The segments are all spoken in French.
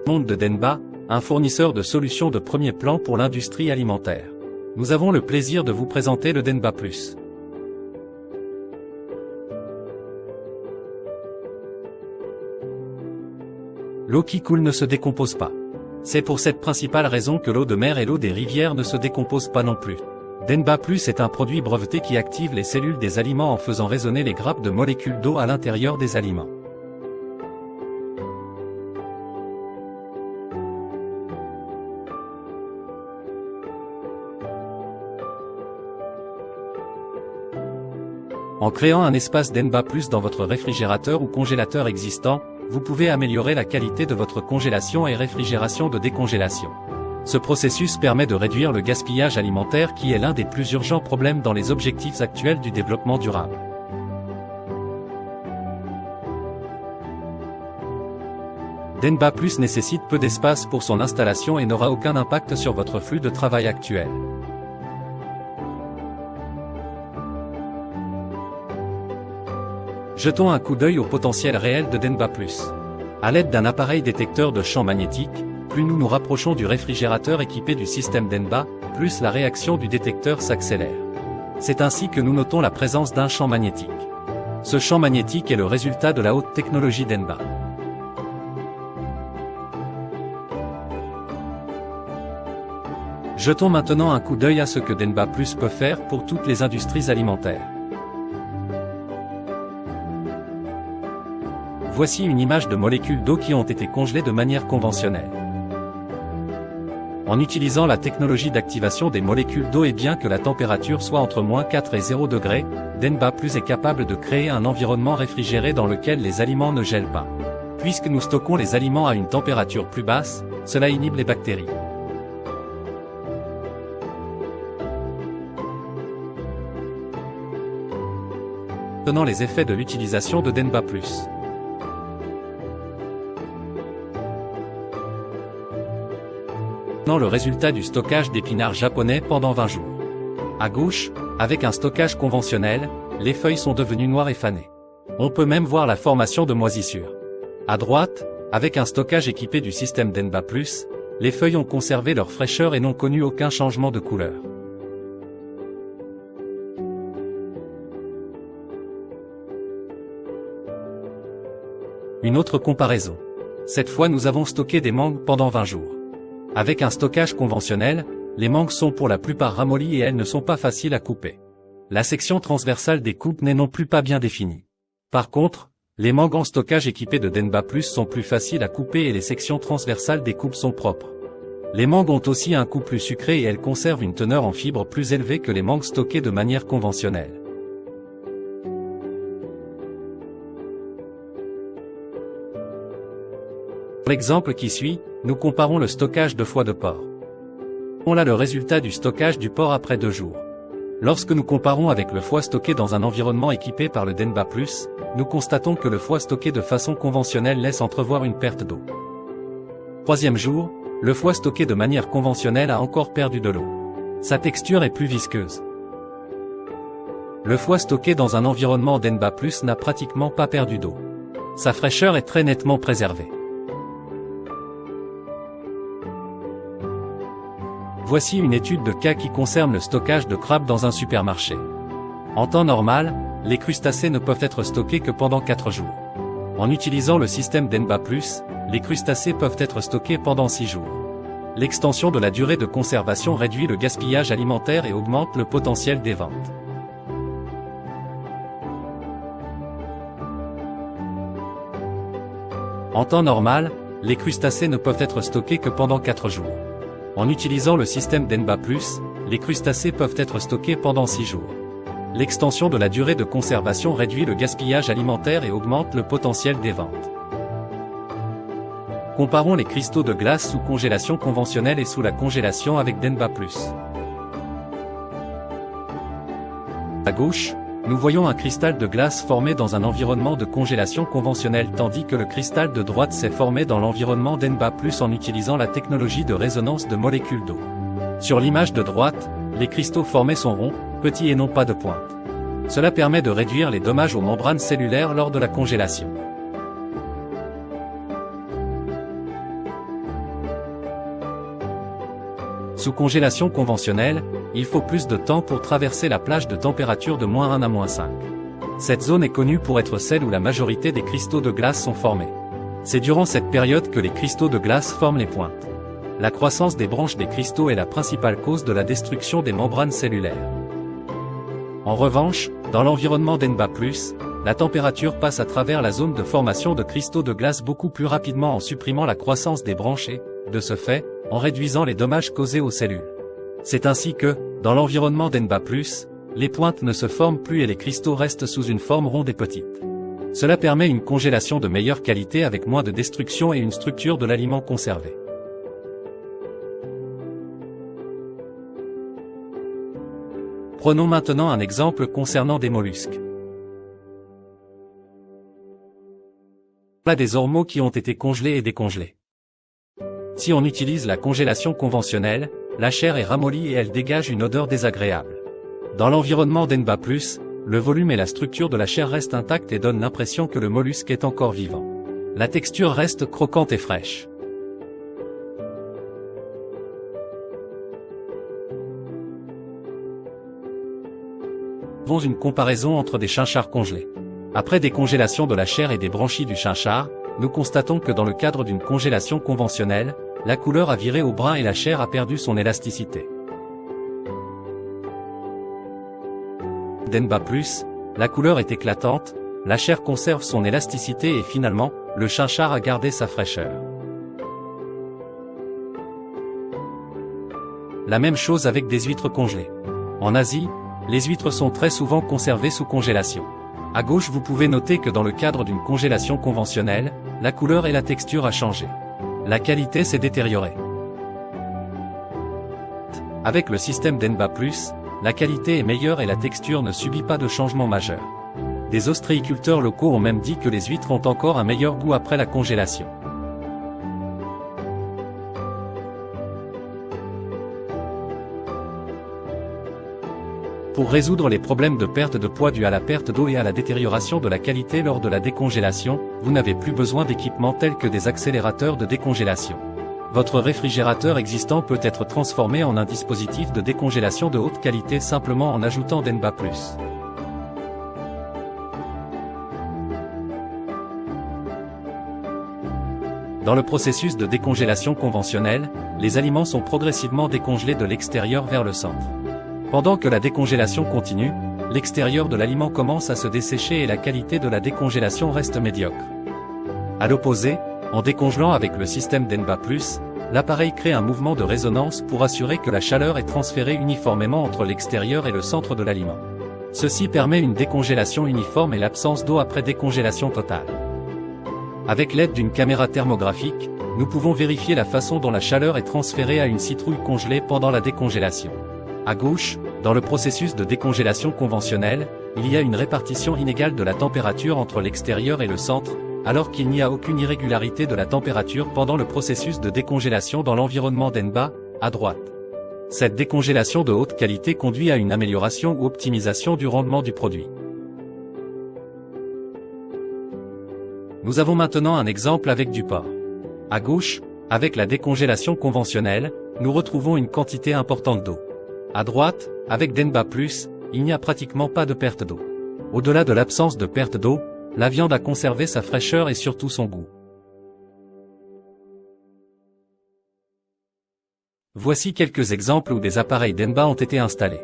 Monde de Denba, un fournisseur de solutions de premier plan pour l'industrie alimentaire. Nous avons le plaisir de vous présenter le Denba Plus. L'eau qui coule ne se décompose pas. C'est pour cette principale raison que l'eau de mer et l'eau des rivières ne se décomposent pas non plus. Denba Plus est un produit breveté qui active les cellules des aliments en faisant résonner les grappes de molécules d'eau à l'intérieur des aliments. En créant un espace Denba Plus dans votre réfrigérateur ou congélateur existant, vous pouvez améliorer la qualité de votre congélation et réfrigération de décongélation. Ce processus permet de réduire le gaspillage alimentaire qui est l'un des plus urgents problèmes dans les objectifs actuels du développement durable. Denba Plus nécessite peu d'espace pour son installation et n'aura aucun impact sur votre flux de travail actuel. Jetons un coup d'œil au potentiel réel de Denba Plus. À l'aide d'un appareil détecteur de champs magnétiques, plus nous nous rapprochons du réfrigérateur équipé du système Denba, plus la réaction du détecteur s'accélère. C'est ainsi que nous notons la présence d'un champ magnétique. Ce champ magnétique est le résultat de la haute technologie Denba. Jetons maintenant un coup d'œil à ce que Denba Plus peut faire pour toutes les industries alimentaires. Voici une image de molécules d'eau qui ont été congelées de manière conventionnelle. En utilisant la technologie d'activation des molécules d'eau et bien que la température soit entre -4 et 0 degrés, Denba Plus est capable de créer un environnement réfrigéré dans lequel les aliments ne gèlent pas. Puisque nous stockons les aliments à une température plus basse, cela inhibe les bactéries. Tenant les effets de l'utilisation de Denba Plus. Le résultat du stockage d'épinards japonais pendant 20 jours. À gauche, avec un stockage conventionnel, les feuilles sont devenues noires et fanées. On peut même voir la formation de moisissures. À droite, avec un stockage équipé du système Denba Plus, les feuilles ont conservé leur fraîcheur et n'ont connu aucun changement de couleur. Une autre comparaison. Cette fois nous avons stocké des mangues pendant 20 jours. Avec un stockage conventionnel, les mangues sont pour la plupart ramollies et elles ne sont pas faciles à couper. La section transversale des coupes n'est non plus pas bien définie. Par contre, les mangues en stockage équipées de Denba Plus sont plus faciles à couper et les sections transversales des coupes sont propres. Les mangues ont aussi un goût plus sucré et elles conservent une teneur en fibres plus élevée que les mangues stockées de manière conventionnelle. Pour l'exemple qui suit, nous comparons le stockage de foie de porc. On a le résultat du stockage du porc après 2 jours. Lorsque nous comparons avec le foie stocké dans un environnement équipé par le Denba Plus, nous constatons que le foie stocké de façon conventionnelle laisse entrevoir une perte d'eau. 3e jour, le foie stocké de manière conventionnelle a encore perdu de l'eau. Sa texture est plus visqueuse. Le foie stocké dans un environnement Denba Plus n'a pratiquement pas perdu d'eau. Sa fraîcheur est très nettement préservée. Voici une étude de cas qui concerne le stockage de crabes dans un supermarché. En temps normal, les crustacés ne peuvent être stockés que pendant 4 jours. En utilisant le système Denba Plus, les crustacés peuvent être stockés pendant 6 jours. L'extension de la durée de conservation réduit le gaspillage alimentaire et augmente le potentiel des ventes. En temps normal, les crustacés ne peuvent être stockés que pendant 4 jours. En utilisant le système Denba Plus, les crustacés peuvent être stockés pendant 6 jours. L'extension de la durée de conservation réduit le gaspillage alimentaire et augmente le potentiel des ventes. Comparons les cristaux de glace sous congélation conventionnelle et sous la congélation avec Denba Plus. À gauche, nous voyons un cristal de glace formé dans un environnement de congélation conventionnelle tandis que le cristal de droite s'est formé dans l'environnement Denba Plus en utilisant la technologie de résonance de molécules d'eau. Sur l'image de droite, les cristaux formés sont ronds, petits et non pas de pointe. Cela permet de réduire les dommages aux membranes cellulaires lors de la congélation. Sous congélation conventionnelle, il faut plus de temps pour traverser la plage de température de -1 à -5. Cette zone est connue pour être celle où la majorité des cristaux de glace sont formés. C'est durant cette période que les cristaux de glace forment les pointes. La croissance des branches des cristaux est la principale cause de la destruction des membranes cellulaires. En revanche, dans l'environnement d'Enba+, la température passe à travers la zone de formation de cristaux de glace beaucoup plus rapidement en supprimant la croissance des branches et, de ce fait, en réduisant les dommages causés aux cellules. C'est ainsi que, dans l'environnement d'Enba+, les pointes ne se forment plus et les cristaux restent sous une forme ronde et petite. Cela permet une congélation de meilleure qualité avec moins de destruction et une structure de l'aliment conservée. Prenons maintenant un exemple concernant des mollusques. Voilà des ormeaux qui ont été congelés et décongelés. Si on utilise la congélation conventionnelle, la chair est ramollie et elle dégage une odeur désagréable. Dans l'environnement d'Enba+, le volume et la structure de la chair restent intacts et donnent l'impression que le mollusque est encore vivant. La texture reste croquante et fraîche. Nous avons une comparaison entre des chinchards congelés. Après décongélation de la chair et des branchies du chinchard, nous constatons que dans le cadre d'une congélation conventionnelle, la couleur a viré au brun et la chair a perdu son élasticité. D'Enba+, la couleur est éclatante, la chair conserve son élasticité et finalement, le chinchard a gardé sa fraîcheur. La même chose avec des huîtres congelées. En Asie, les huîtres sont très souvent conservées sous congélation. À gauche, vous pouvez noter que dans le cadre d'une congélation conventionnelle, la couleur et la texture a changé. La qualité s'est détériorée. Avec le système d'Enba+, la qualité est meilleure et la texture ne subit pas de changement majeur. Des ostréiculteurs locaux ont même dit que les huîtres ont encore un meilleur goût après la congélation. Pour résoudre les problèmes de perte de poids dus à la perte d'eau et à la détérioration de la qualité lors de la décongélation, vous n'avez plus besoin d'équipements tels que des accélérateurs de décongélation. Votre réfrigérateur existant peut être transformé en un dispositif de décongélation de haute qualité simplement en ajoutant d'Enba+. Dans le processus de décongélation conventionnelle, les aliments sont progressivement décongelés de l'extérieur vers le centre. Pendant que la décongélation continue, l'extérieur de l'aliment commence à se dessécher et la qualité de la décongélation reste médiocre. À l'opposé, en décongelant avec le système d'Enba+, l'appareil crée un mouvement de résonance pour assurer que la chaleur est transférée uniformément entre l'extérieur et le centre de l'aliment. Ceci permet une décongélation uniforme et l'absence d'eau après décongélation totale. Avec l'aide d'une caméra thermographique, nous pouvons vérifier la façon dont la chaleur est transférée à une citrouille congelée pendant la décongélation. À gauche, dans le processus de décongélation conventionnelle, il y a une répartition inégale de la température entre l'extérieur et le centre, alors qu'il n'y a aucune irrégularité de la température pendant le processus de décongélation dans l'environnement d'Enba, à droite. Cette décongélation de haute qualité conduit à une amélioration ou optimisation du rendement du produit. Nous avons maintenant un exemple avec du porc. À gauche, avec la décongélation conventionnelle, nous retrouvons une quantité importante d'eau. À droite, avec d'Enba+, il n'y a pratiquement pas de perte d'eau. Au-delà de l'absence de perte d'eau, la viande a conservé sa fraîcheur et surtout son goût. Voici quelques exemples où des appareils d'Enba ont été installés.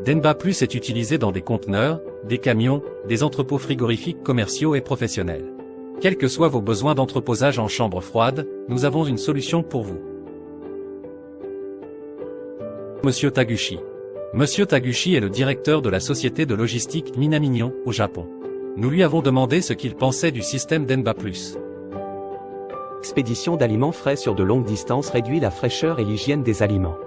d'Enba+ est utilisé dans des conteneurs, des camions, des entrepôts frigorifiques commerciaux et professionnels. Quels que soient vos besoins d'entreposage en chambre froide, nous avons une solution pour vous. Monsieur Taguchi. Monsieur Taguchi est le directeur de la société de logistique Minaminion, au Japon. Nous lui avons demandé ce qu'il pensait du système d'Enba+. L'expédition d'aliments frais sur de longues distances réduit la fraîcheur et l'hygiène des aliments.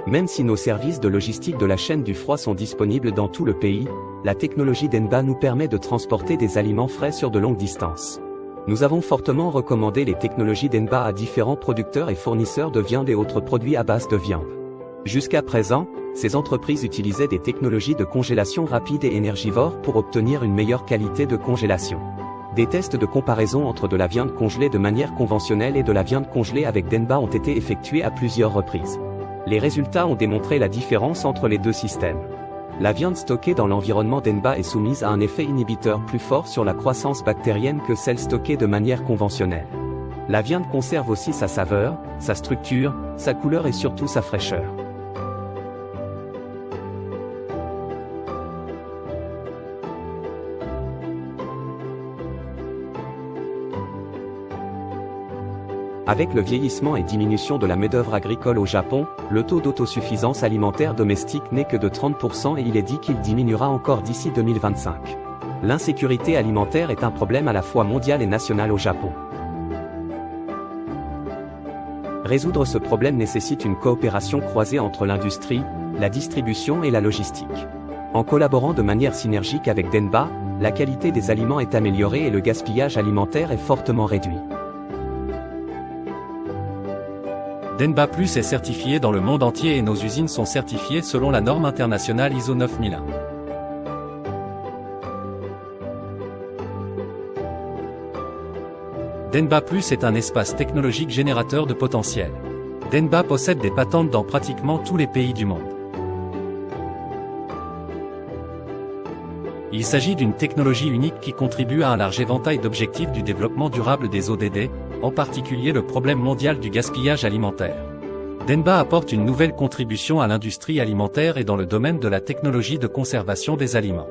Même si nos services de logistique de la chaîne du froid sont disponibles dans tout le pays, la technologie d'Enba nous permet de transporter des aliments frais sur de longues distances. Nous avons fortement recommandé les technologies d'Enba à différents producteurs et fournisseurs de viande et autres produits à base de viande. Jusqu'à présent, ces entreprises utilisaient des technologies de congélation rapide et énergivore pour obtenir une meilleure qualité de congélation. Des tests de comparaison entre de la viande congelée de manière conventionnelle et de la viande congelée avec d'Enba ont été effectués à plusieurs reprises. Les résultats ont démontré la différence entre les deux systèmes. La viande stockée dans l'environnement d'Enba est soumise à un effet inhibiteur plus fort sur la croissance bactérienne que celle stockée de manière conventionnelle. La viande conserve aussi sa saveur, sa structure, sa couleur et surtout sa fraîcheur. Avec le vieillissement et diminution de la main-d'œuvre agricole au Japon, le taux d'autosuffisance alimentaire domestique n'est que de 30% et il est dit qu'il diminuera encore d'ici 2025. L'insécurité alimentaire est un problème à la fois mondial et national au Japon. Résoudre ce problème nécessite une coopération croisée entre l'industrie, la distribution et la logistique. En collaborant de manière synergique avec Denba, la qualité des aliments est améliorée et le gaspillage alimentaire est fortement réduit. Denba Plus est certifié dans le monde entier et nos usines sont certifiées selon la norme internationale ISO 9001. Denba Plus est un espace technologique générateur de potentiel. Denba possède des patentes dans pratiquement tous les pays du monde. Il s'agit d'une technologie unique qui contribue à un large éventail d'objectifs du développement durable des ODD, en particulier le problème mondial du gaspillage alimentaire. Denba apporte une nouvelle contribution à l'industrie alimentaire et dans le domaine de la technologie de conservation des aliments.